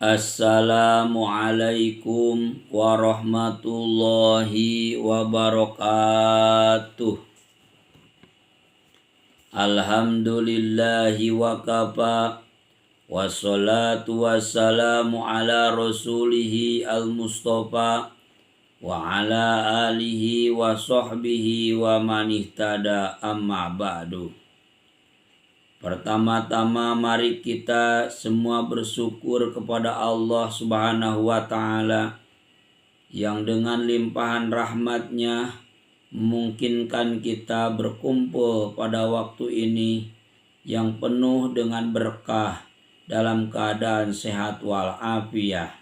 Assalamualaikum warahmatullahi wabarakatuh. Alhamdulillahi wa kafa. Wassalatu wassalamu ala rasulihi al-mustafa wa ala alihi wa sahbihi wa man ihtada, amma ba'du. Pertama-tama mari kita semua bersyukur kepada Allah Subhanahu wa ta'ala yang dengan limpahan rahmatnya memungkinkan kita berkumpul pada waktu ini yang penuh dengan berkah dalam keadaan sehat walafiat.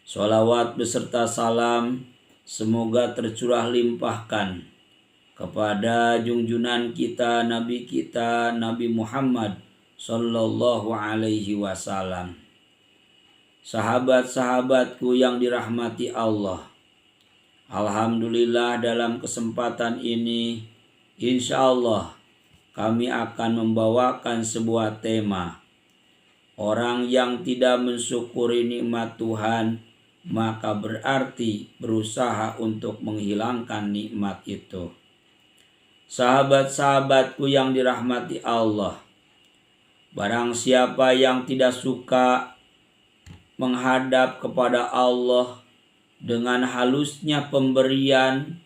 Sholawat beserta salam semoga tercurah limpahkan kepada junjungan kita, Nabi Muhammad sallallahu alaihi wasallam. Sahabat-sahabatku yang dirahmati Allah, alhamdulillah dalam kesempatan ini insya Allah kami akan membawakan sebuah tema. Orang yang tidak mensyukuri nikmat Tuhan maka berarti berusaha untuk menghilangkan nikmat itu. Sahabat-sahabatku yang dirahmati Allah, barang siapa yang tidak suka menghadap kepada Allah dengan halusnya pemberian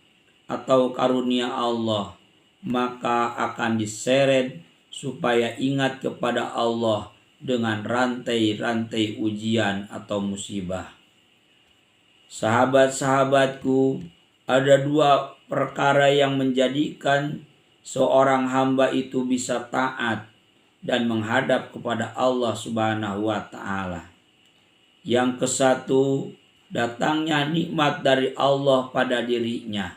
atau karunia Allah, maka akan diseret supaya ingat kepada Allah dengan rantai-rantai ujian atau musibah. Sahabat-sahabatku, ada dua perkara yang menjadikan seorang hamba itu bisa taat dan menghadap kepada Allah Subhanahu wa ta'ala. Yang kesatu, datangnya nikmat dari Allah pada dirinya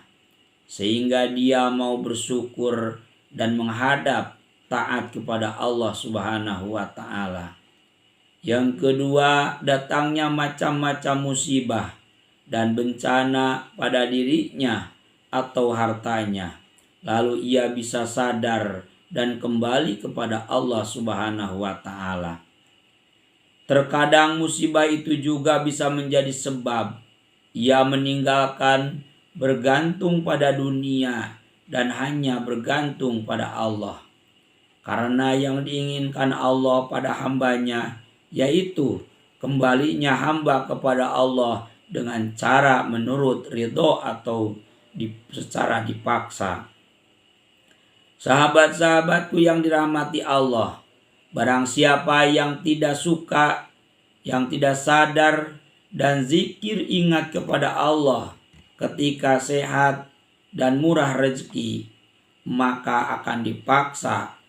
sehingga dia mau bersyukur dan menghadap taat kepada Allah Subhanahu wa ta'ala. Yang kedua, datangnya macam-macam musibah dan bencana pada dirinya atau hartanya, lalu ia bisa sadar dan kembali kepada Allah Subhanahu wa ta'ala. Terkadang musibah itu juga bisa menjadi sebab ia meninggalkan bergantung pada dunia dan hanya bergantung pada Allah. Karena yang diinginkan Allah pada hambanya yaitu kembalinya hamba kepada Allah dengan cara menurut ridho atau secara dipaksa. Sahabat-sahabatku yang dirahmati Allah, barang siapa yang tidak suka, yang tidak sadar dan zikir ingat kepada Allah ketika sehat dan murah rezeki, maka akan dipaksa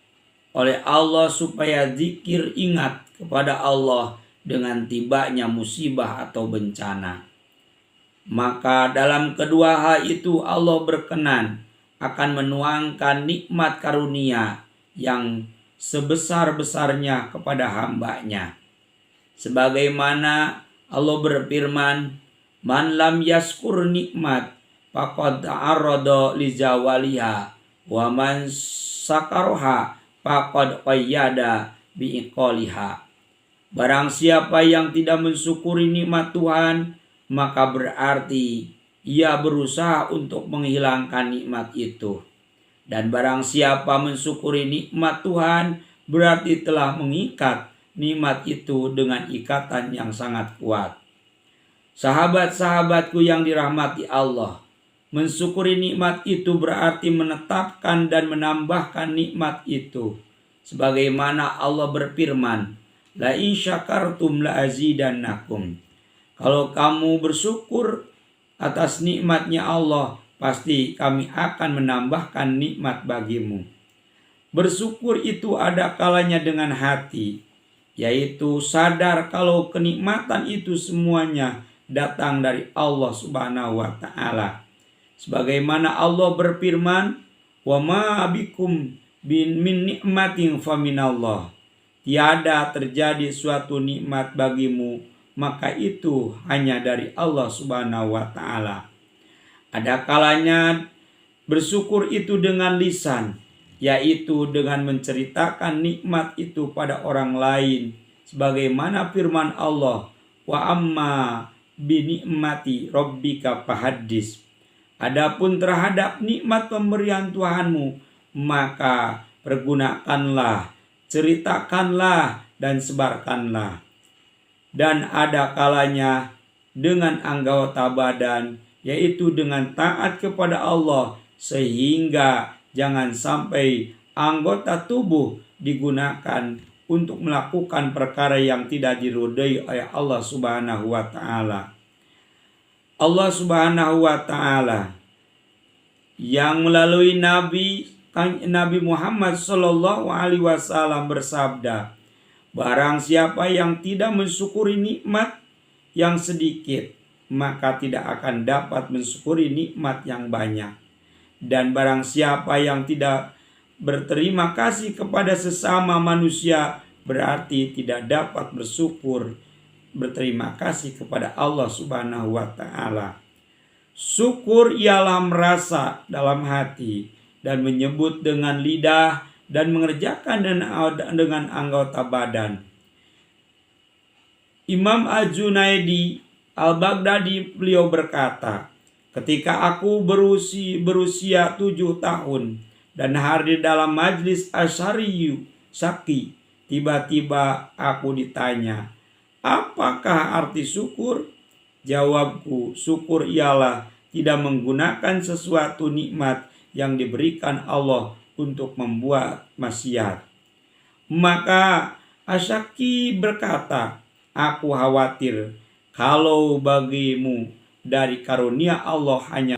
oleh Allah supaya zikir ingat kepada Allah dengan tibanya musibah atau bencana. Maka dalam kedua hal itu Allah berkenan akan menuangkan nikmat karunia yang sebesar-besarnya kepada hambanya. Sebagaimana Allah berfirman, "Man lam yaskur nikmat faqad ta'arrada li zawaliha wa man sakaroha faqad qayyada bi iqaliha." Barang siapa yang tidak mensyukuri nikmat Tuhan, maka berarti ia berusaha untuk menghilangkan nikmat itu. Dan barang siapa mensyukuri nikmat Tuhan, berarti telah mengikat nikmat itu dengan ikatan yang sangat kuat. Sahabat-sahabatku yang dirahmati Allah, mensyukuri nikmat itu berarti menetapkan dan menambahkan nikmat itu. Sebagaimana Allah berfirman, "La in syakartum la azidannakum." Kalau kamu bersyukur atas nikmatnya Allah, pasti kami akan menambahkan nikmat bagimu. Bersyukur itu ada kalanya dengan hati, yaitu sadar kalau kenikmatan itu semuanya datang dari Allah Subhanahu wa ta'ala. Sebagaimana Allah berfirman, "Wa ma bikum min nikmatin faminallah." Tiada terjadi suatu nikmat bagimu maka itu hanya dari Allah Subhanahu wa ta'ala. Ada kalanya bersyukur itu dengan lisan, yaitu dengan menceritakan nikmat itu pada orang lain, sebagaimana firman Allah, wa amma binikmati rabbika fahaddis. Adapun terhadap nikmat pemberian Tuhanmu, maka pergunakanlah, ceritakanlah, dan sebarkanlah. Dan ada kalanya dengan anggota badan, yaitu dengan taat kepada Allah, sehingga jangan sampai anggota tubuh digunakan untuk melakukan perkara yang tidak diridhai oleh Allah Subhanahu wa taala. Allah Subhanahu wa taala yang melalui Nabi Muhammad sallallahu alaihi wasallam bersabda, barang siapa yang tidak mensyukuri nikmat yang sedikit, maka tidak akan dapat mensyukuri nikmat yang banyak. Dan barang siapa yang tidak berterima kasih kepada sesama manusia, berarti tidak dapat berterima kasih kepada Allah Subhanahu wa taala. Syukur ialah merasa dalam hati dan menyebut dengan lidah dan mengerjakan dengan anggota badan. Imam Al-Junaidi Al-Baghdadi beliau berkata, ketika aku berusia 7 tahun dan hadir dalam majlis Asy'ariyu Saki, tiba-tiba aku ditanya, apakah arti syukur? Jawabku, syukur ialah tidak menggunakan sesuatu nikmat yang diberikan Allah untuk membuat maksiat. Maka Asy'aki berkata, aku khawatir kalau bagimu dari karunia Allah hanya